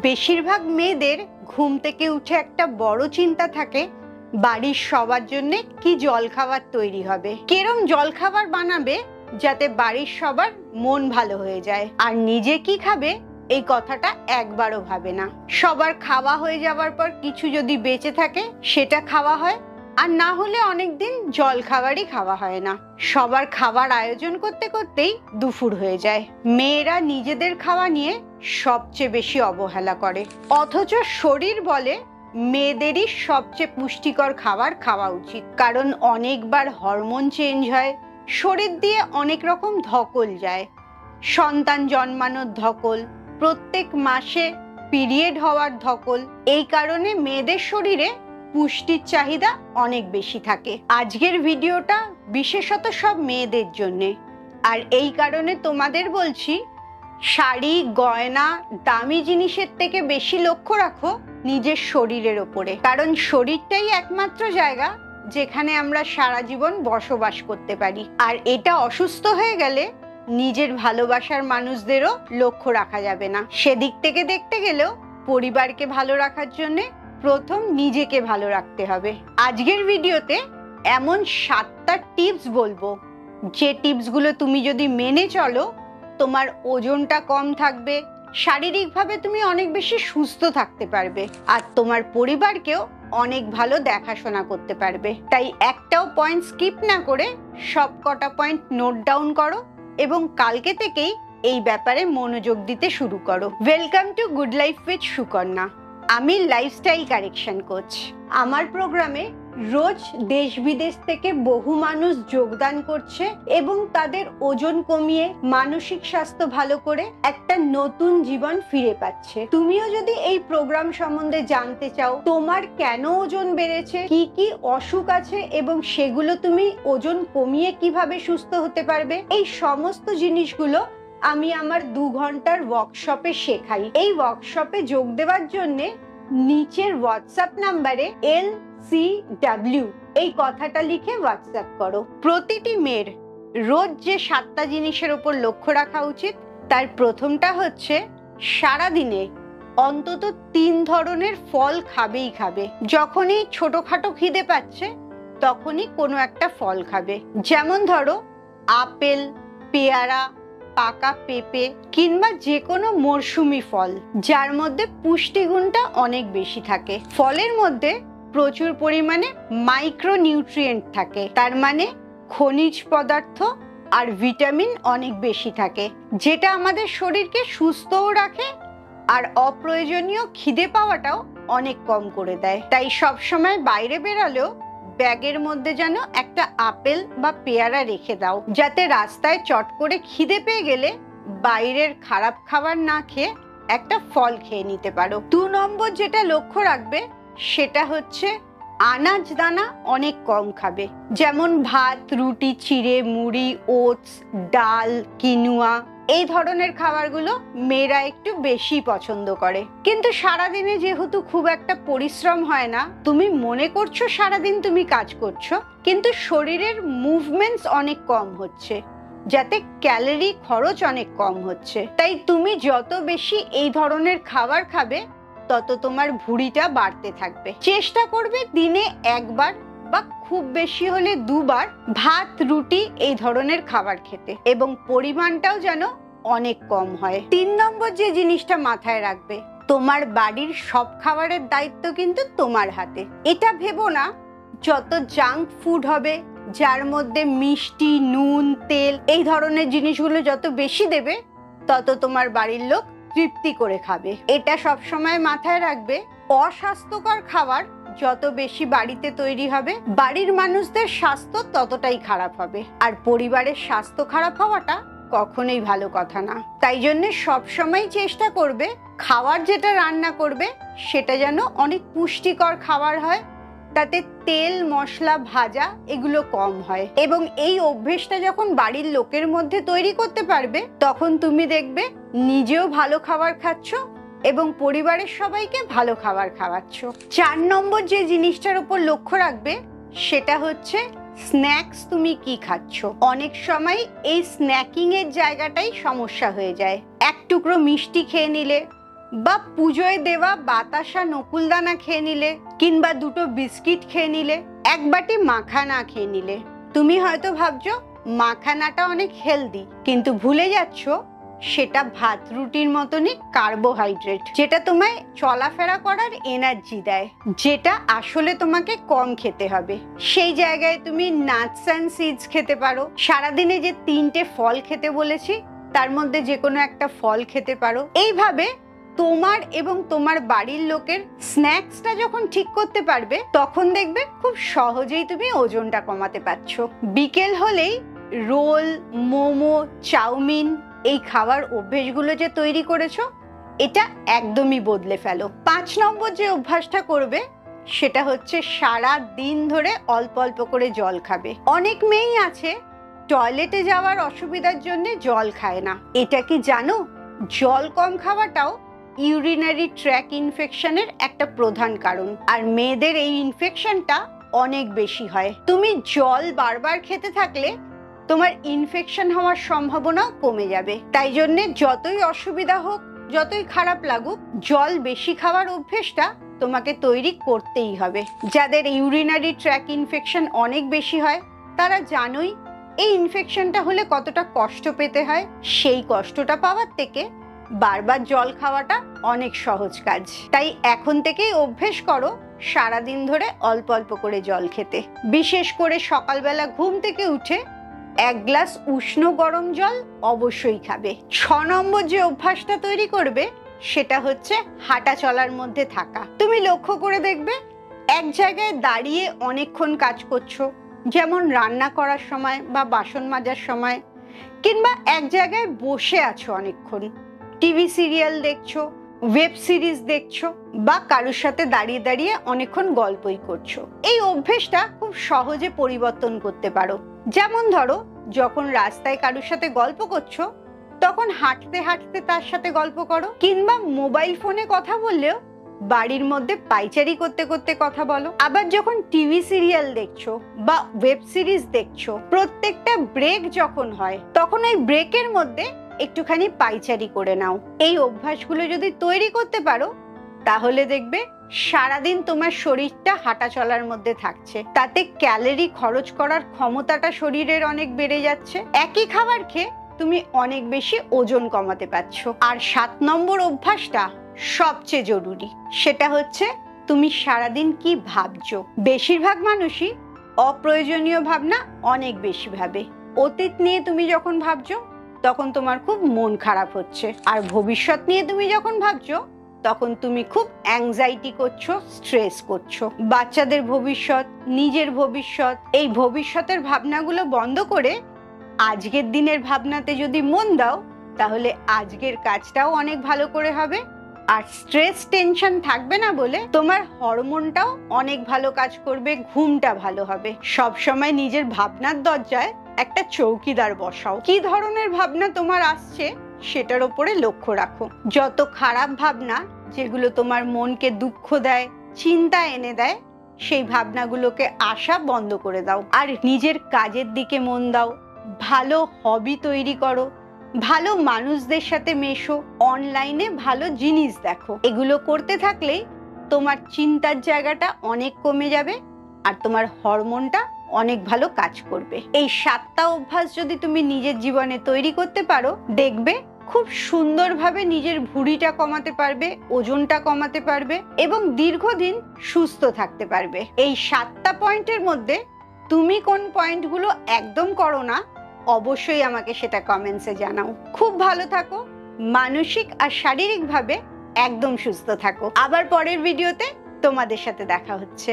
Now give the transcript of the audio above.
বেশিরভাগ মেয়েদের ঘুম থেকে উঠে একটা বড় চিন্তা থাকে বাড়ির সবার জন্য কি জলখাবার তৈরি হবে, কেরম জলখাবার বানাবে যাতে বাড়ির সবার মন ভালো হয়ে যায়। আর নিজে কি খাবে এই কথাটা একবারও ভাবে না। সবার খাওয়া হয়ে যাওয়ার পর কিছু যদি বেঁচে থাকে সেটা খাওয়া হয়, আর না হলে অনেকদিন জল খাবারই খাওয়া হয় না। সবার খাবার আয়োজন করতে করতেই দুপুর হয়ে যায়। মেয়েরা নিজেদের খাওয়া নিয়ে সবচেয়ে বেশি অবহেলা করে, অথচ শরীর বলে মেয়েদেরই সবচেয়ে পুষ্টিকর খাবার খাওয়া উচিত। কারণ অনেকবার হরমোন চেঞ্জ হয়, শরীর দিয়ে অনেক রকম ধকল যায়, সন্তান জন্মানোর ধকল, প্রত্যেক মাসে পিরিয়ড হওয়ার ধকল। এই কারণে মেয়েদের শরীরে পুষ্টির চাহিদা অনেক বেশি থাকে। আজকের ভিডিওটা বিশেষত সব মেয়েদের জন্য, আর এই কারণে তোমাদের বলছি শাড়ি গয়না দামি জিনিসের থেকে বেশি লক্ষ্য রাখো নিজের শরীরের ওপরে। কারণ শরীরটাই একমাত্র জায়গা যেখানে আমরা সারা জীবন বসবাস করতে পারি। আর এটা অসুস্থ হয়ে গেলে নিজের ভালোবাসার মানুষদেরও লক্ষ্য রাখা যাবে না। সেদিক থেকে দেখতে গেলেও পরিবারকে ভালো রাখার জন্য প্রথম নিজেকে ভালো রাখতে হবে। আজকের ভিডিওতে এমন 7টা টিপস বলবো, যে টিপসগুলো তুমি যদি মেনে চলো তোমার ওজনটা কম থাকবে, শারীরিকভাবে তুমি অনেক বেশি সুস্থ থাকতে পারবে, আর তোমার পরিবারকেও অনেক ভালো দেখাশোনা করতে পারবে। তাই একটাও পয়েন্ট স্কিপ না করে সব কটা পয়েন্ট নোট ডাউন করো এবং কালকে থেকেই এই ব্যাপারে মনোযোগ দিতে শুরু করো। Welcome to good life with Sukanya. আমি লাইফস্টাইল কারেকশন কোচ। আমার প্রোগ্রামে রোজ দেশ বিদেশ থেকে বহু মানুষ যোগদান করছে এবং তাদের ওজন কমিয়ে মানসিক স্বাস্থ্য ভালো করে একটা নতুন জীবন ফিরে পাচ্ছে। তুমিও যদি এই প্রোগ্রাম সম্বন্ধে জানতে চাও, তোমার কেন ওজন বেড়েছে, কি কি অসুখ আছে এবং সেগুলো তুমি ওজন কমিয়ে কিভাবে সুস্থ হতে পারবে, এই সমস্ত জিনিসগুলো আমি আমার 2 ঘন্টার ওয়ার্কশপে শেখাই। এই ওয়ার্কশপে যোগ দেওয়ার জন্য নিচের হোয়াটসঅ্যাপ নাম্বারে LCW এই কথাটা লিখে হোয়াটসঅ্যাপ করো। প্রতিটি মেয়ের রোজ যে 7টা জিনিসের উপর লক্ষ্য রাখা উচিত, তার প্রথমটা হচ্ছে সারাদিনে অন্তত 3 ধরনের ফল খাবেই খাবে। যখনই ছোটখাটো খিদে পাচ্ছে তখনই কোনো একটা ফল খাবে। যেমন ধরো আপেল, পেয়ারা, পাকা পেঁপে কিংবা যে কোনো মরশুমি ফল যার মধ্যে পুষ্টিগুণটা অনেক বেশি থাকে। ফলের মধ্যে প্রচুর পরিমাণে মাইক্রো নিউট্রিয়েন্ট থাকে, তার মানে খনিজ পদার্থ আর ভিটামিন অনেক বেশি থাকে, যেটা আমাদের শরীরকে সুস্থও রাখে আর অপ্রয়োজনীয় খিদে পাওয়াটাও অনেক কম করে দেয়। তাই সবসময় বাইরে বেরালেও ব্যাগের মধ্যে যেন একটা আপেল বা পেয়ারা রেখে দাও, যাতে রাস্তায় চট করে খিদে পেয়ে গেলে বাইরের খারাপ খাবার না খেয়ে একটা ফল খেয়ে নিতে পারো। 2 নম্বর যেটা লক্ষ্য রাখবে সেটা হচ্ছে আনাজ দানা অনেক কম খাবে। যেমন ভাত, রুটি, চিড়ে, মুড়ি, ওটস, ডাল, কিনুয়া, এই ধরনের খাবারগুলো মেয়েরা একটু বেশি পছন্দ করে। কিন্তু সারাদিনে যেহেতু খুব একটা পরিশ্রম হয় না, তুমি মনে করছো সারাদিন তুমি কাজ করছো, কিন্তু শরীরের মুভমেন্টস অনেক কম হচ্ছে, যাতে ক্যালোরি খরচ অনেক কম হচ্ছে। তাই তুমি যত বেশি এই ধরনের খাবার খাবে তত তোমার ভুঁড়িটা বাড়তে থাকবে। চেষ্টা করবে দিনে 1 বার বা খুব বেশি হলে 2 বার ভাত, রুটি এই ধরনের খাবার খেতে, এবং পরিমাণটাও যেন অনেক কম হয়। 3 নম্বর যে জিনিসটা মাথায় রাখবে, তোমার বাড়ির সব খাবারের দায়িত্ব কিন্তু তোমার হাতে। এটা ভেবো না যত জাঙ্ক ফুড হবে, যার মধ্যে মিষ্টি, নুন, তেল এই ধরনের জিনিসগুলো যত বেশি দেবে তত তোমার বাড়ির লোক তৃপ্তি করে খাবে। এটা সবসময় মাথায় রাখবে, অস্বাস্থ্যকর খাবার যত বেশি বাড়িতে তৈরি হবে বাড়ির মানুষদের স্বাস্থ্য ততটাই খারাপ হবে, আর পরিবারের স্বাস্থ্য খারাপ হওয়াটা কখনোই ভালো কথা না। তাই জন্য সবসময় চেষ্টা করবে খাবার যেটা রান্না করবে সেটা যেন অনেক পুষ্টিকর খাবার হয়, তাতে তেল, মশলা, ভাজা এগুলো কম হয়। এবং এই অভ্যেসটা যখন বাড়ির লোকের মধ্যে তৈরি করতে পারবে তখন তুমি দেখবে নিজেও ভালো খাবার খাচ্ছ এবং পরিবারের সবাইকে ভালো খাবার খাওয়াচ্ছ। 4 নম্বর যে জিনিসটার উপর লক্ষ্য রাখবে সেটা হচ্ছে স্ন্যাক্স তুমি কি খাচ্ছ। অনেক সময় এই স্ন্যাকিং এর জায়গাটাই সমস্যা হয়ে যায়। 1 টুকরো মিষ্টি খেয়ে নিলে বা পুজোয় দেওয়া বাতাসা নকুলদানা খেয়ে নিলে, কিংবা দুটো বিস্কিট খেয়ে নিলে, এক বাটি মাখানা খেয়ে নিলে। তুমি হয়তো ভাবছো মাখানাটা অনেক হেলদি, কিন্তু ভুলে যাচ্ছ সেটা ভাত রুটির মতনই কার্বোহাইড্রেট, যেটা তোমায় চলাফেরা করার এনার্জি দেয়, যেটা আসলে তোমাকে কম খেতে হবে। সেই জায়গায় তুমি নাটস অ্যান্ড সিডস খেতে পারো। সারাদিনে যে 3টে ফল খেতে বলেছি তার মধ্যে যে কোনো একটা ফল খেতে পারো। এইভাবে তোমার এবং তোমার বাড়ির লোকের স্ন্যাক্সটা যখন ঠিক করতে পারবে, তখন দেখবে খুব সহজেই তুমি ওজনটা কমাতে পারছো। বিকেল হলেই রোল, মোমো, চাউমিন এই খাবার অভ্যেসগুলো যে তৈরি করেছো, এটা একদমই বদলে ফেলো। 5 নম্বর যে অভ্যাসটা করবে সেটা হচ্ছে সারা দিন ধরে অল্প অল্প করে জল খাবে। অনেক মেয়েই আছে টয়লেটে যাওয়ার অসুবিধার জন্য জল খায় না। এটা কি জানো, জল কম খাওয়াটাও ইউরিনারি ট্র্যাক ইনফেকশনের একটা প্রধান কারণ। আর মেয়েদের এই ইনফেকশনটা অনেক বেশি হয়। তুমি জল বারবার খেতে থাকলে তোমার ইনফেকশন হওয়ার সম্ভাবনাও কমে যাবে। তাই জন্যে যতই অসুবিধা হোক, যতই খারাপ লাগুক, জল বেশি খাওয়ার অভ্যেসটা তোমাকে তৈরি করতেই হবে। যাদের ইউরিনারি ট্র্যাক ইনফেকশন অনেক বেশি হয় তারা জানোই এই ইনফেকশনটা হলে কতটা কষ্ট পেতে হয়। সেই কষ্টটা পাওয়ার থেকে বারবার জল খাওয়াটা অনেক সহজ কাজ। তাই এখন থেকেই অভ্যেস করো সারাদিন ধরে অল্প অল্প করে জল খেতে। বিশেষ করে সকালবেলা ঘুম থেকে উঠে 1 গ্লাস উষ্ণ গরম জল অবশ্যই খাবে। 6 নম্বর যে অভ্যাসটা তৈরি করবে সেটা হচ্ছে হাঁটা চলার মধ্যে থাকা। তুমি লক্ষ্য করে দেখবে এক জায়গায় দাঁড়িয়ে অনেকক্ষণ কাজ করছো, যেমন রান্না করার সময় বা বাসন মাজার সময়, কিংবা এক জায়গায় বসে আছো অনেকক্ষণ, টিভি সিরিয়াল দেখছো, ওয়েব সিরিজ দেখছো, বা কারোর সাথে দাঁড়িয়ে দাঁড়িয়ে অনেকক্ষণ গল্পই করছো। এই অভ্যেসটা খুব সহজে পরিবর্তন করতে পারো। যেমন ধরো, যখন রাস্তায় কারোর সাথে গল্প করছো তখন হাঁটতে হাঁটতে তার সাথে গল্প করো, কিংবা মোবাইল ফোনে কথা বললেও বাড়ির মধ্যে পাইচারি করতে করতে কথা বলো। আবার যখন টিভি সিরিয়াল দেখছো বা ওয়েব সিরিজ দেখছো, প্রত্যেকটা ব্রেক যখন হয় তখন ওই ব্রেকের মধ্যে একটুখানি পাইচারি করে নাও। এই অভ্যাসগুলো যদি তৈরি করতে পারো তাহলে দেখবে সারাদিন তোমার শরীরটা হাঁটা চলার মধ্যে থাকছে। তাতে ক্যালোরি খরচ করার ক্ষমতাটা শরীরের অনেক বেড়ে যাচ্ছে। একই খাবার খেয়ে তুমি অনেক বেশি ওজন কমাতে পারছো। আর 7 নম্বর অভ্যাসটা সবচেয়ে জরুরি, সেটা হচ্ছে তুমি সারাদিন কি ভাবছো। বেশিরভাগ মানুষই অপ্রয়োজনীয় ভাবনা অনেক বেশি ভাবে। অতীত নিয়ে তুমি যখন ভাবছো তখন তোমার খুব মন খারাপ হচ্ছে, আর ভবিষ্যৎ নিয়ে তুমি যখন ভাবছো তখন তুমি খুব অ্যাংজাইটি করছো, স্ট্রেস করছো। বাচ্চাদের ভবিষ্যৎ, নিজের ভবিষ্যৎ, এই ভবিষ্যতের ভাবনাগুলো বন্ধ করে আজকের দিনের ভাবনাতে যদি মন দাও তাহলে আজকের কাজটাও অনেক ভালো করে হবে। আর স্ট্রেস টেনশন থাকবে না বলে তোমার হরমোনটাও অনেক ভালো কাজ করবে, ঘুমটা ভালো হবে। সব সময় নিজের ভাবনার দরজায় একটা চৌকিদার বসাও। কি ধরনের ভাবনা তোমার আসছে সেটার উপরে লক্ষ্য রাখো। যত খারাপ ভাবনা যেগুলো তোমার মনকে দুঃখ দেয়, চিন্তা এনে দেয়, সেই ভাবনাগুলোকে আসা বন্ধ করে দাও। আর নিজের কাজের দিকে মন দাও, ভালো হবি তৈরি করো, ভালো মানুষদের সাথে মেশো, অনলাইনে ভালো জিনিস দেখো। এগুলো করতে থাকলেই তোমার চিন্তার জায়গাটা অনেক কমে যাবে আর তোমার হরমোনটা অনেক ভালো কাজ করবে। এই 7টা অভ্যাস যদি তুমি নিজের জীবনে তৈরি করতে পারো, দেখবে খুব সুন্দরভাবে নিজের ভুঁড়িটা কমাতে পারবে, ওজনটা কমাতে পারবে এবং দীর্ঘদিন সুস্থ থাকতে পারবে। এই 7টা পয়েন্টের মধ্যে তুমি কোন পয়েন্টগুলো একদম করো না, অবশ্যই আমাকে সেটা কমেন্টসে জানাও। খুব ভালো থাকো, মানসিক আর শারীরিকভাবে একদম সুস্থ থাকো। আবার পরের ভিডিওতে তোমাদের সাথে দেখা হচ্ছে।